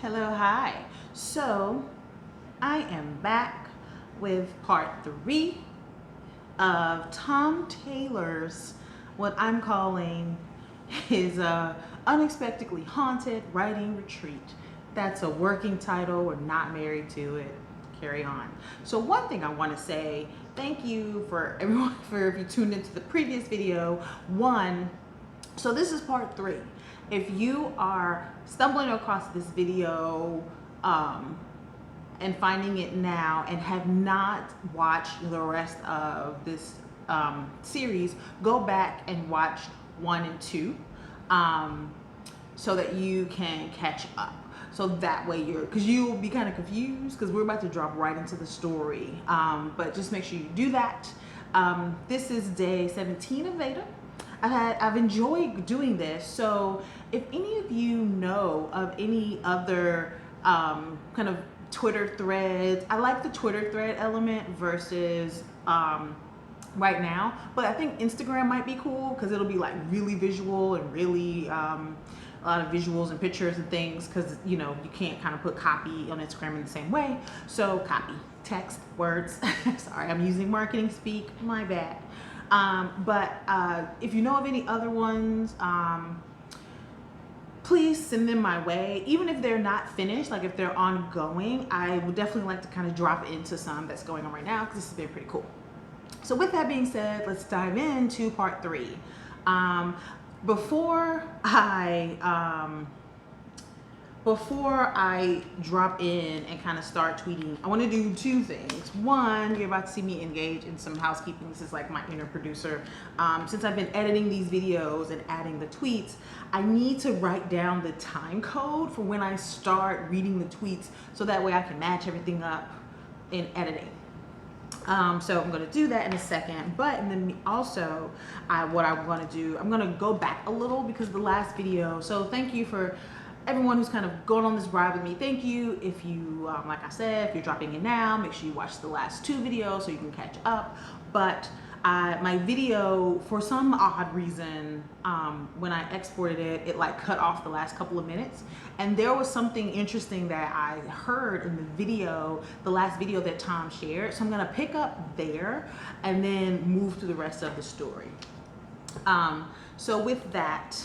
Hello, hi. So I am back with part 3 of Tom Taylor's, what I'm calling his unexpectedly haunted writing retreat. That's a working title. We're not married to it. Carry on. So one thing I want to say, thank you for everyone for if you tuned into the previous video. So this is part 3. If you are stumbling across this video and finding it now and have not watched the rest of this series, go back and watch 1 and 2 so that you can catch up. So that way because you'll be kind of confused because we're about to drop right into the story. But just make sure you do that. This is day 17 of VEDA. I've enjoyed doing this. So if any of you know of any other kind of Twitter threads, I like the Twitter thread element versus right now, but I think Instagram might be cool because it'll be like really visual and really a lot of visuals and pictures and things, because you can't kind of put copy on Instagram in the same way. So copy, text, words. Sorry, I'm using marketing speak, my bad. But if you know of any other ones, please send them my way. Even if they're not finished, like if they're ongoing, I would definitely like to kind of drop into some that's going on right now, because this has been pretty cool. So with that being said, let's dive into part 3. Before I drop in and kind of start tweeting, I want to do 2 things. One, you're about to see me engage in some housekeeping. This is like my inner producer. Since I've been editing these videos and adding the tweets, I need to write down the time code for when I start reading the tweets, so that way I can match everything up in editing. So I'm going to do that in a second, but and then also what I'm going to do, I'm going to go back a little because the last video, so thank you for everyone who's kind of going on this ride with me. Thank you. If you, like I said, if you're dropping in now, make sure you watch the last 2 videos so you can catch up. But my video, for some odd reason, when I exported it, it like cut off the last couple of minutes. And there was something interesting that I heard in the video, the last video that Tom shared. So I'm gonna pick up there and then move to the rest of the story. So with that,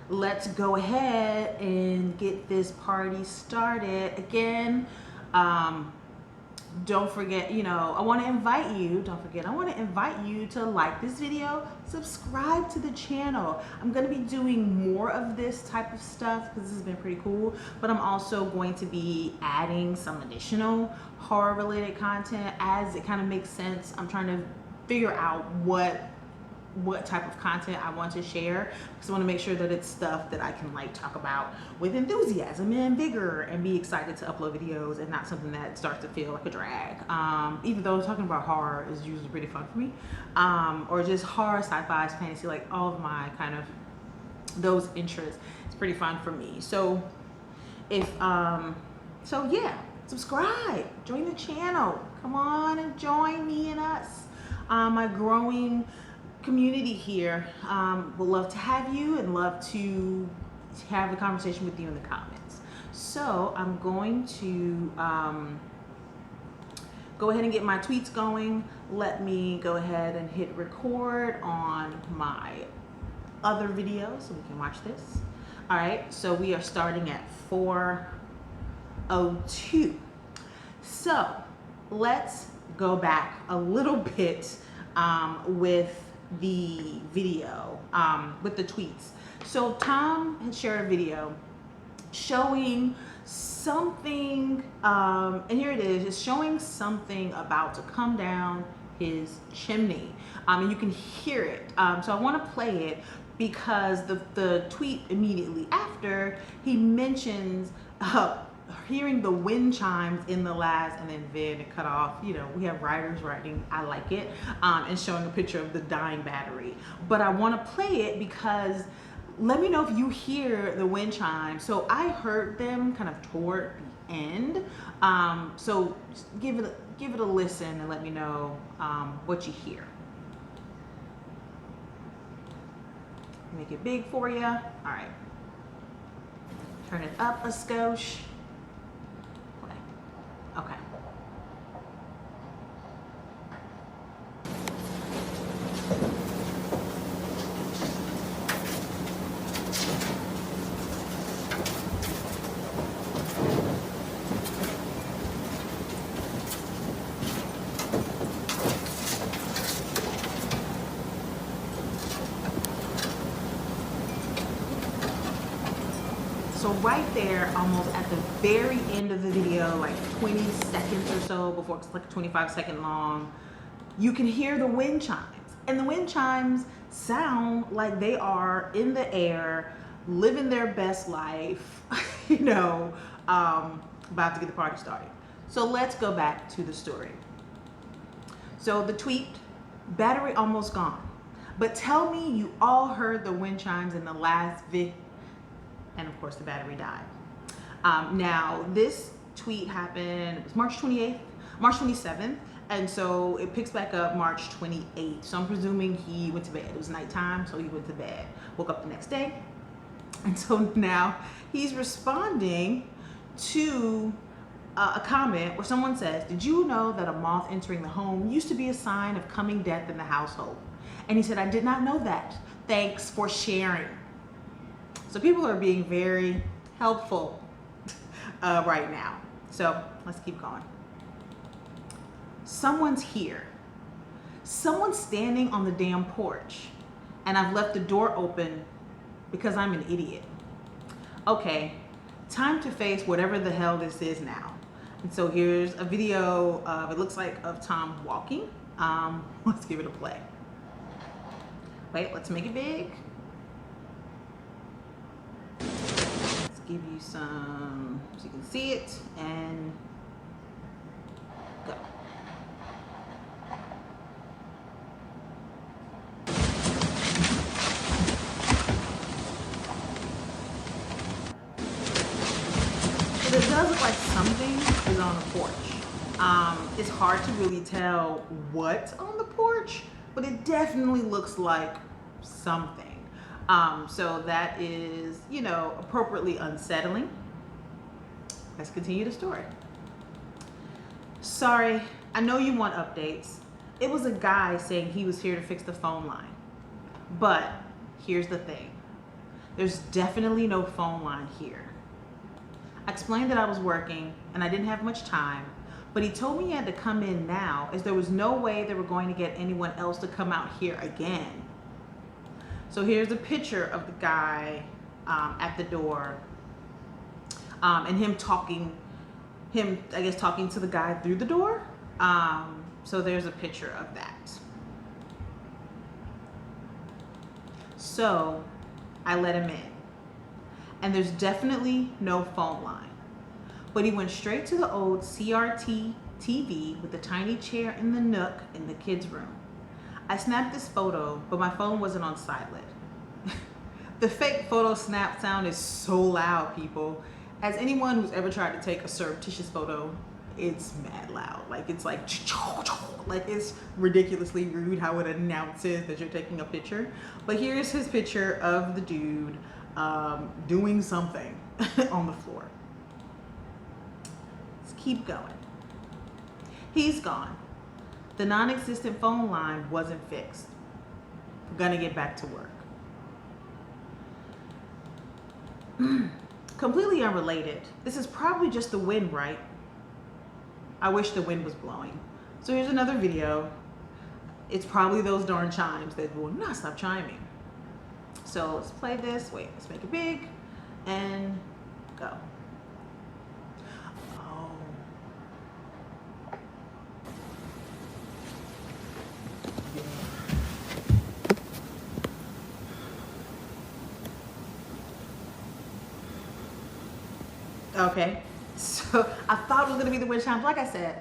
let's go ahead and get this party started. Again, don't forget, I want to invite you, I want to invite you to like this video, subscribe to the channel. I'm going to be doing more of this type of stuff because this has been pretty cool, but I'm also going to be adding some additional horror related content as it kind of makes sense. I'm trying to figure out what type of content I want to share, because I want to make sure that it's stuff that I can like talk about with enthusiasm and vigor and be excited to upload videos, and not something that starts to feel like a drag. Even though talking about horror is usually pretty fun for me, or just horror, sci-fi, fantasy, like all of my kind of those interests, it's pretty fun for me. So if so yeah, subscribe, join the channel, come on and join me and us, my growing community here. Would love to have you and love to have a conversation with you in the comments. So I'm going to go ahead and get my tweets going. Let me go ahead and hit record on my other video so we can watch this. All right, so we are starting at 4:02. So let's go back a little bit with the video, with the tweets. So Tom had shared a video showing something, and here it is, it's showing something about to come down his chimney, and you can hear it. So I want to play it because the tweet immediately after, he mentions hearing the wind chimes in the last, and then it cut off. We have writers writing, I like it, and showing a picture of the dying battery. But I want to play it because let me know if you hear the wind chimes. So I heard them kind of toward the end. So just give it a listen and let me know what you hear. Make it big for you. All right. Turn it up a skosh. Okay. So right there, almost at the very end of the video, like 20 seconds or so before it's like 25-second long, you can hear the wind chimes. And the wind chimes sound like they are in the air, living their best life, you know, about to get the party started. So let's go back to the story. So the tweet, battery almost gone. But tell me you all heard the wind chimes in the last vid, and of course the battery died. Now this tweet happened, it was March 28th, March 27th, and so it picks back up March 28th. So I'm presuming he went to bed. It was nighttime, so he went to bed. Woke up the next day, and so now he's responding to a comment where someone says, did you know that a moth entering the home used to be a sign of coming death in the household? And he said, I did not know that. Thanks for sharing. So people are being very helpful right now. So let's keep going. Someone's here. Someone's standing on the damn porch, and I've left the door open because I'm an idiot. Okay, time to face whatever the hell this is now. And so here's a video of, it looks like, of Tom walking. Let's give it a play. Wait, let's make it big. Let's give you some, so you can see it, and go. But it does look like something is on the porch. It's hard to really tell what's on the porch, but it definitely looks like something. So that is, you know, appropriately unsettling. Let's continue the story. Sorry, I know you want updates. It was a guy saying he was here to fix the phone line. But here's the thing. There's definitely no phone line here. I explained that I was working and I didn't have much time, but he told me he had to come in now as there was no way they were going to get anyone else to come out here again. So here's a picture of the guy at the door, and him talking to the guy through the door. So there's a picture of that. So I let him in, and there's definitely no phone line. But he went straight to the old CRT TV with the tiny chair in the nook in the kids' room. I snapped this photo, but my phone wasn't on silent. The fake photo snap sound is so loud, people. As anyone who's ever tried to take a surreptitious photo, it's mad loud. Like, it's like it's ridiculously rude how it announces that you're taking a picture. But here's his picture of the dude doing something on the floor. Let's keep going. He's gone. The non-existent phone line wasn't fixed. We're gonna get back to work. Completely unrelated. This is probably just the wind, right? I wish the wind was blowing. So here's another video. It's probably those darn chimes that will not stop chiming. So let's play this. Wait, let's make it big and go. Okay, so I thought it was gonna be the wind chimes. Like I said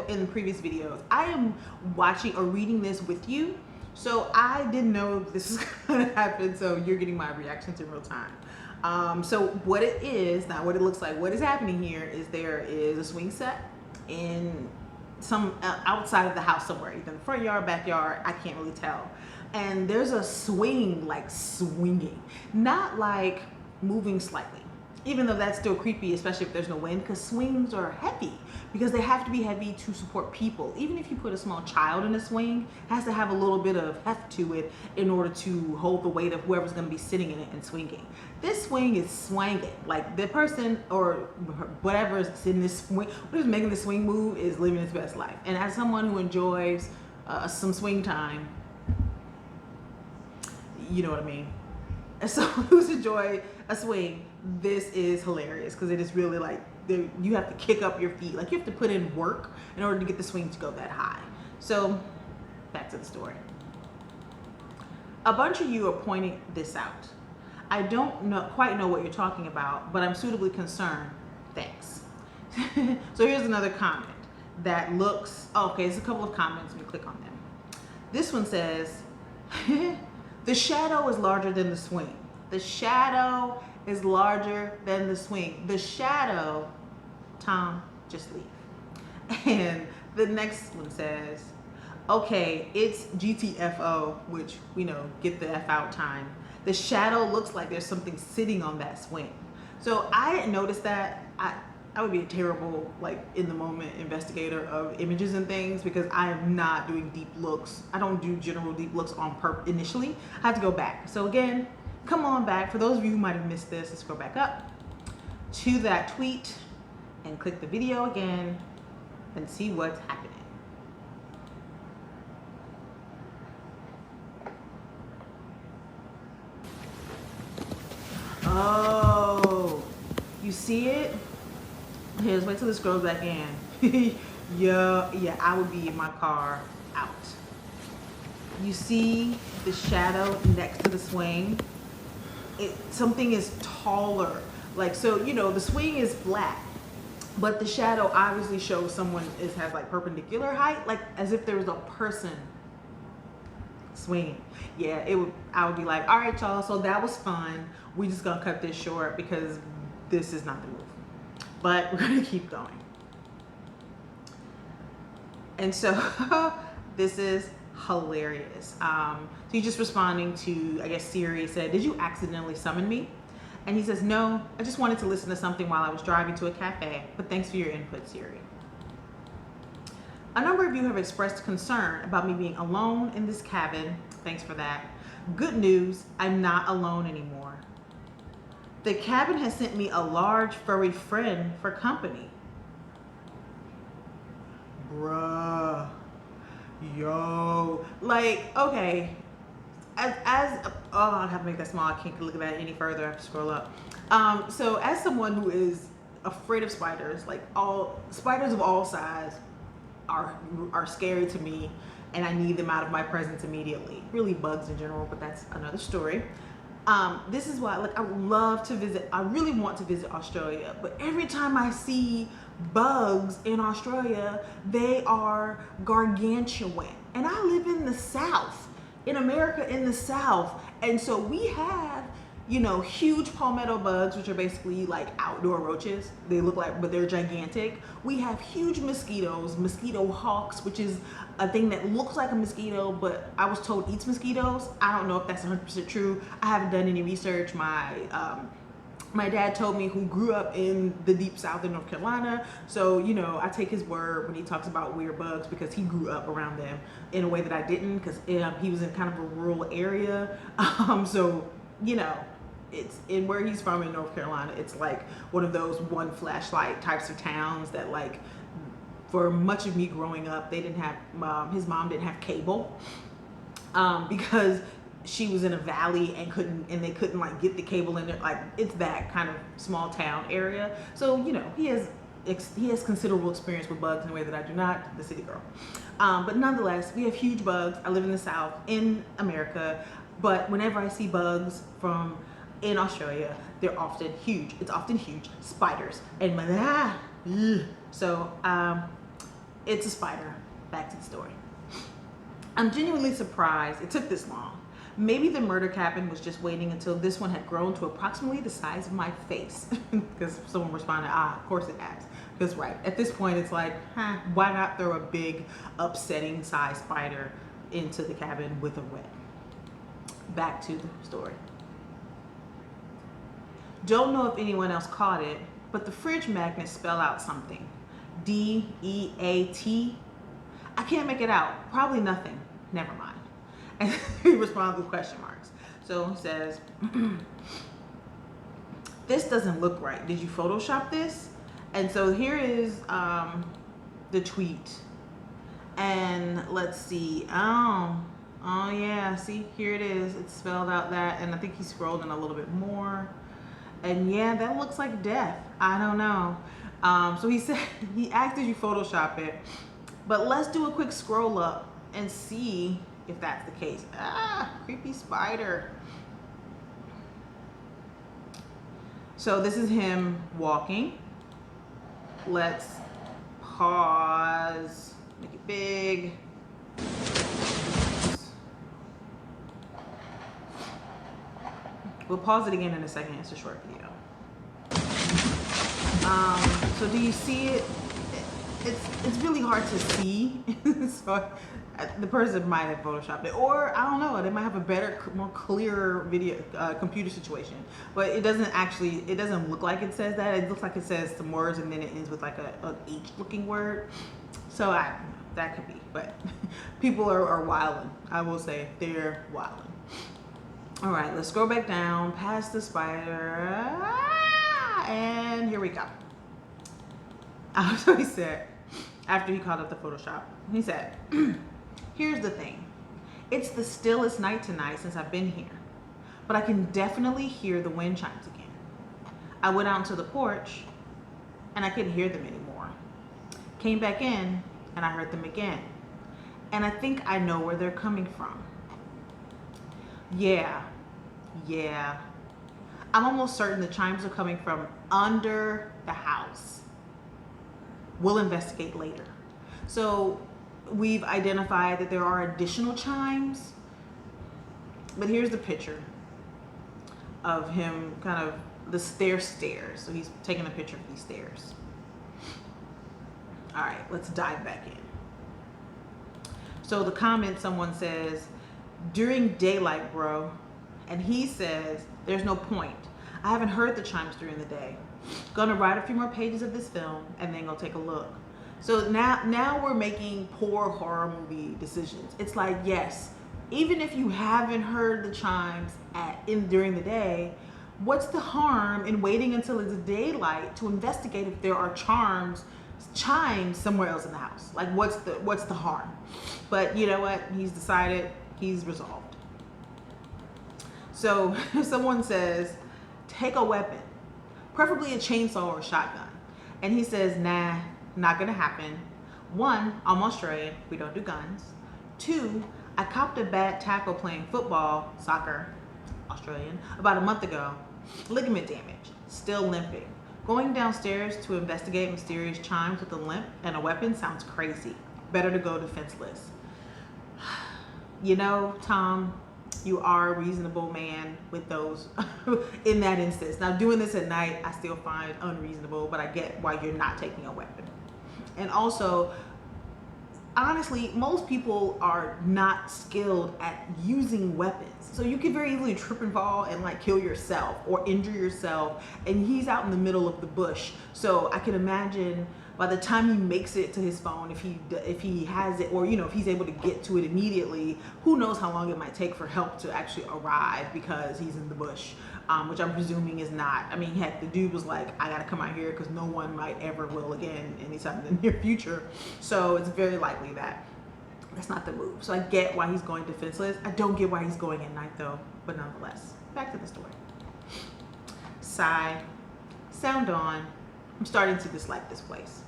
in previous videos, I am watching or reading this with you, so I didn't know this was gonna happen. So you're getting my reactions in real time. So what it is, not what it looks like. What is happening here is there is a swing set in some outside of the house somewhere, either in the front yard, backyard. I can't really tell. And there's a swing, like swinging, not like moving slightly. even though that's still creepy, especially if there's no wind, because swings are heavy, because they have to be heavy to support people. Even if you put a small child in a swing, it has to have a little bit of heft to it in order to hold the weight of whoever's going to be sitting in it and swinging. This swing is swinging. Like the person or whatever's in this swing, who's making the swing move is living its best life. And as someone who enjoys some swing time, you know what I mean. As someone who's enjoyed a swing, this is hilarious because it is really like you have to kick up your feet. Like you have to put in work in order to get the swing to go that high. So back to the story. A bunch of you are pointing this out. I don't quite know what you're talking about, but I'm suitably concerned. Thanks. So here's another comment that looks, okay, there's a couple of comments. Let me click on them. This one says, the shadow is larger than the swing. The shadow is larger than the swing. The shadow, Tom, just leave. And the next one says, okay, it's GTFO, which we know, get the F out time. The shadow looks like there's something sitting on that swing. So I didn't notice that. I would be a terrible, like, in the moment investigator of images and things because I am not doing deep looks. I don't do general deep looks on purpose initially. I have to go back. So again, come on back. For those of you who might have missed this, let's go back up to that tweet and click the video again and see what's happening. Oh, you see it? Here's, wait till this scrolls back in. Yeah, I would be in my car out. You see the shadow next to the swing? Something is taller. Like, so, you know, the swing is flat, but the shadow obviously shows someone has like perpendicular height, like as if there was a person swinging. Yeah, I would be like, all right, y'all, so that was fun. We just gonna cut this short because this is not the move. But we're gonna keep going. And so this is hilarious. So he's just responding to, I guess Siri said, did you accidentally summon me? And he says, no, I just wanted to listen to something while I was driving to a cafe, but thanks for your input, Siri. A number of you have expressed concern about me being alone in this cabin. Thanks for that. Good news, I'm not alone anymore. The cabin has sent me a large furry friend for company. Bruh. Yo. Like, okay. Oh, I have to make that small. I can't look at that any further. I have to scroll up. So as someone who is afraid of spiders, like all spiders of all size are scary to me, and I need them out of my presence immediately. Really bugs in general, but that's another story. This is why, like, I would love to visit. I really want to visit Australia, but every time I see bugs in Australia, they are gargantuan. And I live in the South, in America, in the South. And so we have, you know, huge palmetto bugs, which are basically like outdoor roaches. They look like, but they're gigantic. We have huge mosquitoes, mosquito hawks, which is a thing that looks like a mosquito, but I was told eats mosquitoes. I don't know if that's 100% true. I haven't done any research. My dad told me, who grew up in the deep South in North Carolina. So, you know, I take his word when he talks about weird bugs because he grew up around them in a way that I didn't, because he was in kind of a rural area. So, you know, it's in where he's from in North Carolina. It's like one of those one flashlight types of towns that, like, for much of me growing up, they didn't have, his mom didn't have cable because she was in a valley and they couldn't like get the cable in there. Like, it's that kind of small town area. So, you know, he has considerable experience with bugs in a way that I do not, the city girl. But nonetheless, we have huge bugs. I live in the South in America, but whenever I see bugs in Australia, they're often huge. It's often huge spiders. And so it's a spider. Back to the story. I'm genuinely surprised it took this long. Maybe the murder cabin was just waiting until this one had grown to approximately the size of my face. Because someone responded, of course it has. Because right, at this point it's like, why not throw a big upsetting size spider into the cabin with a wet? Back to the story. Don't know if anyone else caught it, but the fridge magnets spell out something. DEAT. I can't make it out. Probably nothing. Never mind. And he responds with question marks. So he says, this doesn't look right. Did you Photoshop this? And so here is the tweet. And let's see. Oh yeah. See, here it is. It's spelled out that. And I think he scrolled in a little bit more. And yeah, that looks like death. I don't know. So he said, he asked, did you Photoshop it? But let's do a quick scroll up and see if that's the case. Ah, creepy spider. So this is him walking. Let's pause, make it big. We'll pause it again in a second. It's a short video. So do you see it? It's really hard to see. So the person might have photoshopped it, or I don't know. They might have a better, more clear video computer situation. But it doesn't look like it says that. It looks like it says some words and then it ends with like a H-looking word. So that could be. But people are wilding. I will say they're wilding. All right, let's scroll back down past the spider, and here we go. So he said, after he called up the Photoshop, he said, here's the thing. It's the stillest night tonight since I've been here, but I can definitely hear the wind chimes again. I went out into the porch and I couldn't hear them anymore. Came back in and I heard them again. And I think I know where they're coming from. Yeah. I'm almost certain the chimes are coming from under the house. We'll investigate later. So we've identified that there are additional chimes, but here's the picture of him, kind of the stairs. So he's taking a picture of these stairs. All right, let's dive back in. So the comment, someone says, during daylight, bro. And he says, there's no point. I haven't heard the chimes during the day. Gonna write a few more pages of this film and then go take a look. So now we're making poor horror movie decisions. It's like, yes, even if you haven't heard the chimes during the day, what's the harm in waiting until it's daylight to investigate if there are chimes somewhere else in the house? Like, what's the harm? But you know what? He's decided, he's resolved. So someone says, take a weapon, preferably a chainsaw or a shotgun. And he says, nah, not gonna happen. 1, I'm Australian, we don't do guns. 2, I copped a bad tackle playing football, soccer, Australian, about a month ago. Ligament damage, still limping. Going downstairs to investigate mysterious chimes with a limp and a weapon sounds crazy. Better to go defenseless. You know, Tom, you are a reasonable man with those in that instance. Now, doing this at night, I still find unreasonable, but I get why you're not taking a weapon. And also, honestly, most people are not skilled at using weapons. So you could very easily trip and fall and like kill yourself or injure yourself. And he's out in the middle of the bush. So I can imagine by the time he makes it to his phone, if he has it, or if he's able to get to it immediately, who knows how long it might take for help to actually arrive because he's in the bush, which I'm presuming is not. I mean, heck, the dude was like, I gotta come out here because no one might ever will again anytime in the near future. So it's very likely that that's not the move. So I get why he's going defenseless. I don't get why he's going at night though, but nonetheless, back to the story. Sigh, sound on. I'm starting to dislike this place.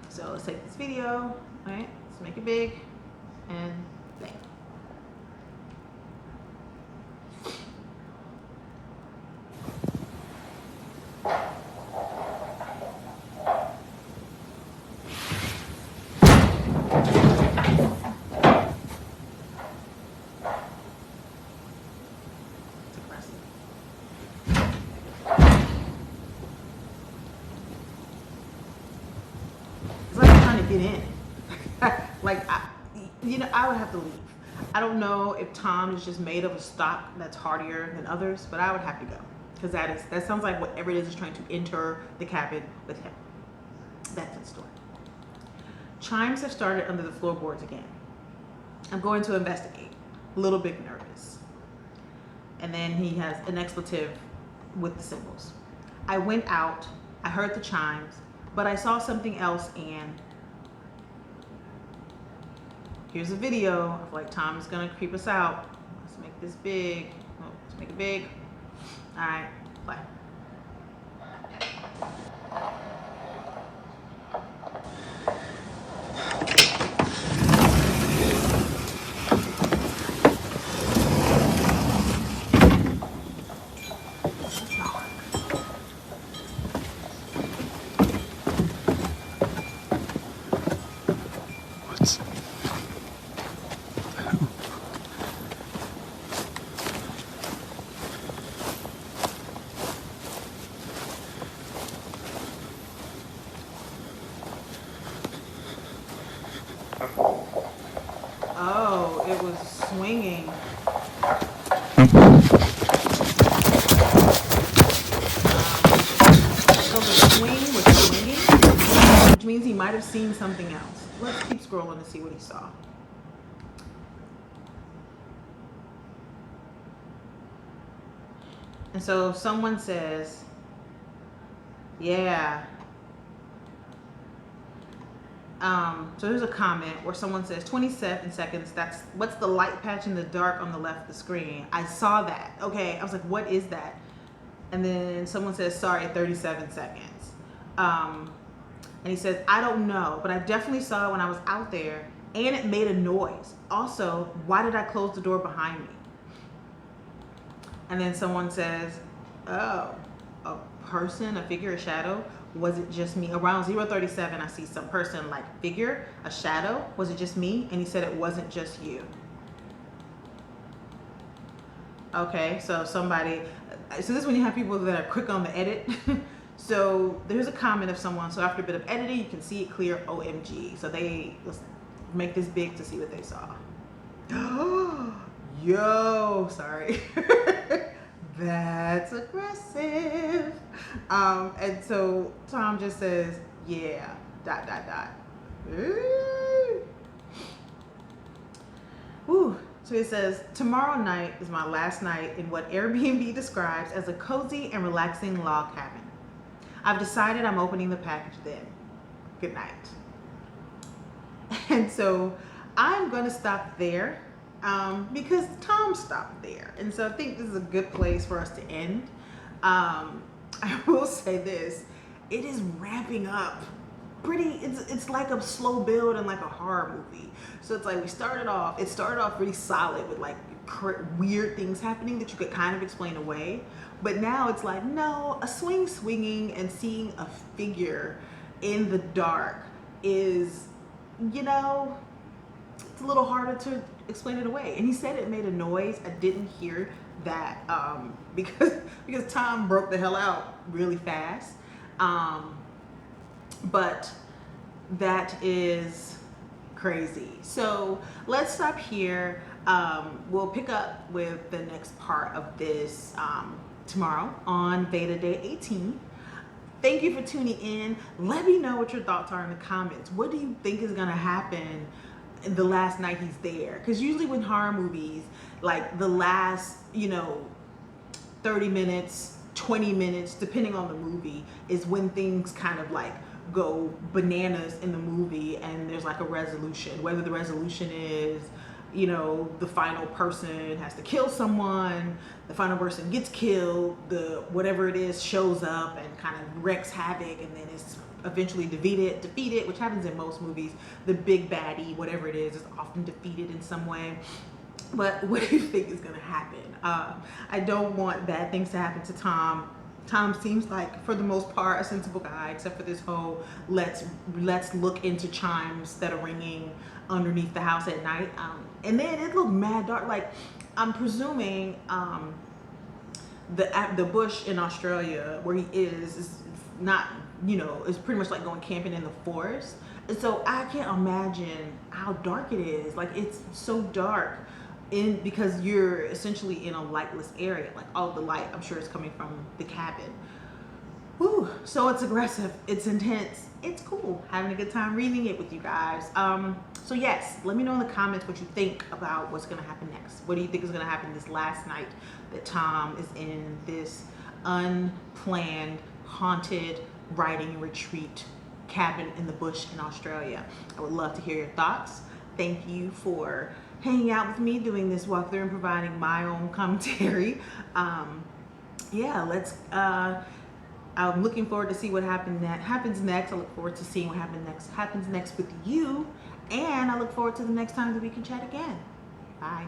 So let's take this video, all right? Let's make it big and play. It's aggressive. It's like I'm trying to get in. I would have to leave. I don't know if Tom is just made of a stock that's hardier than others, but I would have to go. because that sounds like whatever it is trying to enter the cabin with him. That's the story. Chimes have started under the floorboards again. I'm going to investigate. A little bit nervous. And then he has an expletive with the symbols. I went out, I heard the chimes, but I saw something else, and here's a video of like Tom is gonna creep us out. Let's make this big. Oh, let's make it big. All right, play. Oh, it was swinging. So the swing was swinging, which means he might have seen something else. Let's keep scrolling to see what he saw. And so someone says, yeah. So there's a comment where someone says 27 seconds. That's what's the light patch in the dark on the left of the screen. I saw that. Okay. I was like, what is that? And then someone says, sorry, 37 seconds. And he says, I don't know, but I definitely saw it when I was out there, and it made a noise. Also, why did I close the door behind me? And then someone says, oh, a person, a figure, a shadow? Was it just me? Around 0:37, I see some person like figure, a shadow. Was it just me? And he said it wasn't just you. Okay, so somebody, so this is when you have people that are quick on the edit. So there's a comment of someone. So after a bit of editing, you can see it clear, OMG. So let's make this big to see what they saw. Yo, sorry. That's aggressive. And so Tom just says, yeah, ... Ooh. So he says, tomorrow night is my last night in what Airbnb describes as a cozy and relaxing log cabin. I've decided I'm opening the package then. Good night. And so I'm going to stop there because Tom stopped there. And so I think this is a good place for us to end. I will say this, it is ramping up it's like a slow build and like a horror movie. So it's like it started off really solid with like weird things happening that you could kind of explain away. But now it's like, no, a swinging and seeing a figure in the dark is, it's a little harder to explain it away. And he said it made a noise. I didn't hear that because Tom broke the hell out really fast. But that is crazy. So let's stop here. We'll pick up with the next part of this tomorrow on VEDA Day 18. Thank you for tuning in. Let me know what your thoughts are in the comments. What do you think is gonna happen in the last night he's there? Because usually when horror movies, like the last, 30 minutes, 20 minutes, depending on the movie, is when things kind of like go bananas in the movie and there's like a resolution. Whether the resolution is, the final person has to kill someone, the final person gets killed, whatever it is shows up and kind of wreaks havoc, and then it's eventually defeated, which happens in most movies. The big baddie, whatever it is often defeated in some way. But what do you think is gonna happen? I don't want bad things to happen to Tom. Tom seems like, for the most part, a sensible guy, except for this whole let's look into chimes that are ringing underneath the house at night. And then it looked mad dark. Like, I'm presuming the bush in Australia where he is not, it's pretty much like going camping in the forest. And so I can't imagine how dark it is. Like, it's so dark. because you're essentially in a lightless area. Like all the light, I'm sure, is coming from the cabin. Whew. So it's aggressive, it's intense, it's cool. Having a good time reading it with you guys. So yes, let me know in the comments what you think about what's gonna happen next. What do you think is gonna happen this last night that Tom is in this unplanned, haunted writing retreat cabin in the bush in Australia? I would love to hear your thoughts. Thank you for hanging out with me, doing this walkthrough and providing my own commentary. Yeah, I'm looking forward to see what happens next. I look forward to seeing what happens next with you. And I look forward to the next time that we can chat again. Bye.